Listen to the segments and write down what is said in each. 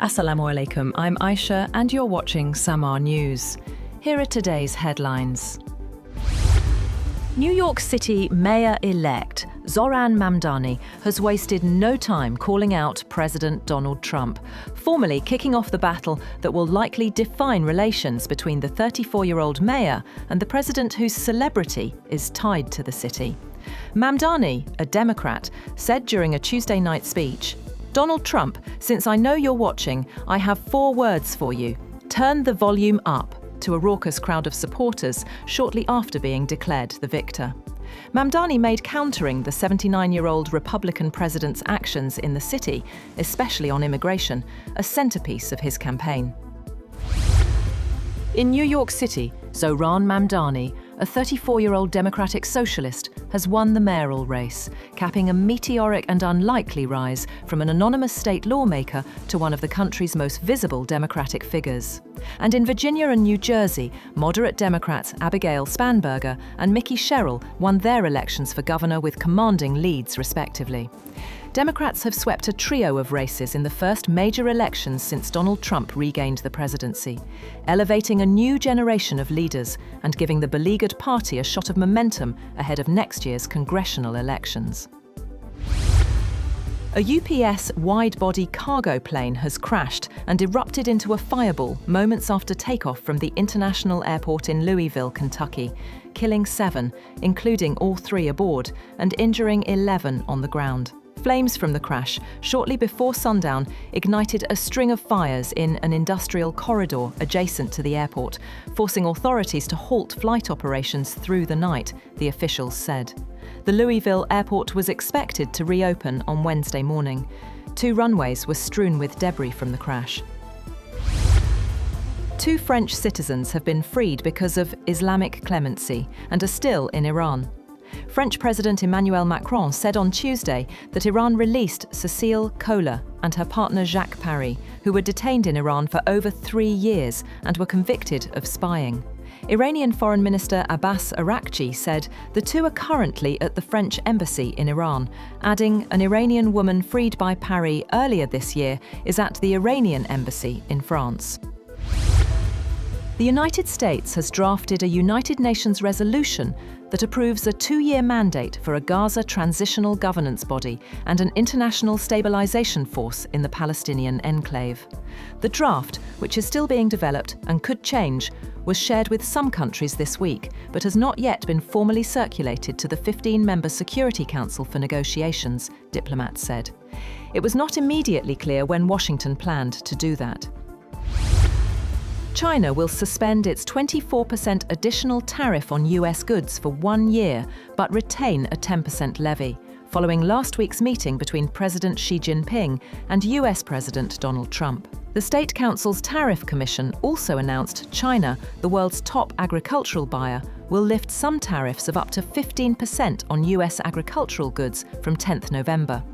Assalamu alaikum, I'm Aisha and you're watching Samar News. Here are today's headlines. New York City Mayor-elect Zohran Mamdani has wasted no time calling out President Donald Trump, formally kicking off the battle that will likely define relations between the 34-year-old mayor and the president whose celebrity is tied to the city. Mamdani, a Democrat, said during a Tuesday night speech, "Donald Trump, since I know you're watching, I have 4 words for you. Turn the volume up," to a raucous crowd of supporters shortly after being declared the victor. Mamdani made countering the 79-year-old Republican president's actions in the city, especially on immigration, a centerpiece of his campaign. In New York City, Zohran Mamdani, a 34-year-old Democratic socialist, has won the mayoral race, capping a meteoric and unlikely rise from an anonymous state lawmaker to one of the country's most visible Democratic figures. And in Virginia and New Jersey, moderate Democrats Abigail Spanberger and Mickey Sherrill won their elections for governor with commanding leads, respectively. Democrats have swept a trio of races in the first major elections since Donald Trump regained the presidency, elevating a new generation of leaders and giving the beleaguered party a shot of momentum ahead of next year's congressional elections. A UPS wide-body cargo plane has crashed and erupted into a fireball moments after takeoff from the international airport in Louisville, Kentucky, killing 7, including all 3 aboard, and injuring 11 on the ground. Flames from the crash, shortly before sundown, ignited a string of fires in an industrial corridor adjacent to the airport, forcing authorities to halt flight operations through the night, the officials said. The Louisville airport was expected to reopen on Wednesday morning. 2 runways were strewn with debris from the crash. 2 French citizens have been freed because of Islamic clemency and are still in Iran. French President Emmanuel Macron said on Tuesday that Iran released Cécile Kohler and her partner Jacques Paris, who were detained in Iran for over 3 years and were convicted of spying. Iranian Foreign Minister Abbas Araghchi said the 2 are currently at the French embassy in Iran, adding an Iranian woman freed by Paris earlier this year is at the Iranian embassy in France. The United States has drafted a United Nations resolution that approves a 2-year mandate for a Gaza transitional governance body and an international stabilization force in the Palestinian enclave. The draft, which is still being developed and could change, was shared with some countries this week, but has not yet been formally circulated to the 15-member Security Council for negotiations, diplomats said. It was not immediately clear when Washington planned to do that. China will suspend its 24% additional tariff on US goods for 1 year, but retain a 10% levy, following last week's meeting between President Xi Jinping and US President Donald Trump. The State Council's Tariff Commission also announced China, the world's top agricultural buyer, will lift some tariffs of up to 15% on US agricultural goods from 10th November.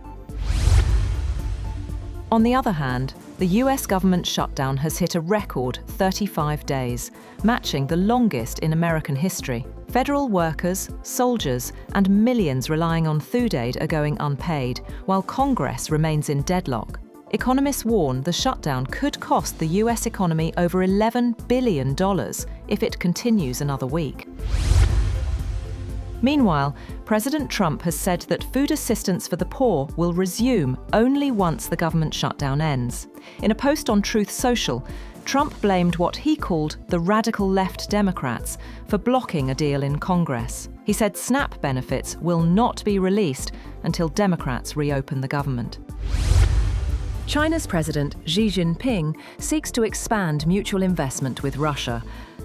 On the other hand, the US government shutdown has hit a record 35 days, matching the longest in American history. Federal workers, soldiers, and millions relying on food aid are going unpaid, while Congress remains in deadlock. Economists warn the shutdown could cost the US economy over $11 billion if it continues another week. Meanwhile, President Trump has said that food assistance for the poor will resume only once the government shutdown ends. In a post on Truth Social, Trump blamed what he called the radical left Democrats for blocking a deal in Congress. He said SNAP benefits will not be released until Democrats reopen the government. China's President Xi Jinping seeks to expand mutual investment with Russia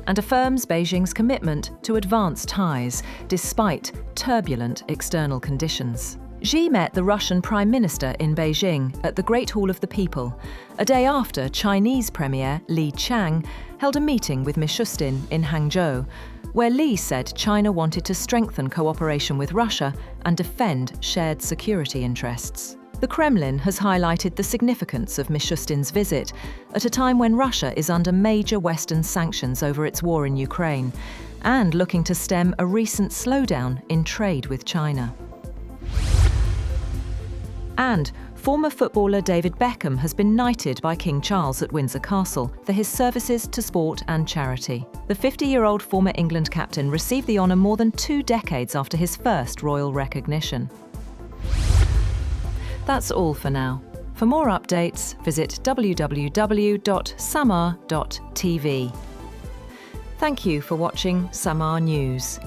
and affirms Beijing's commitment to advance ties despite turbulent external conditions. Xi met the Russian Prime Minister in Beijing at the Great Hall of the People, a day after Chinese Premier Li Qiang held a meeting with Mishustin in Hangzhou, where Li said China wanted to strengthen cooperation with Russia and defend shared security interests. The Kremlin has highlighted the significance of Mishustin's visit at a time when Russia is under major Western sanctions over its war in Ukraine and looking to stem a recent slowdown in trade with China. And Former footballer David Beckham has been knighted by King Charles at Windsor Castle for his services to sport and charity. The 50-year-old former England captain received the honour more than 2 decades after his first royal recognition. That's all for now. For more updates, visit www.samar.tv. Thank you for watching Samar News.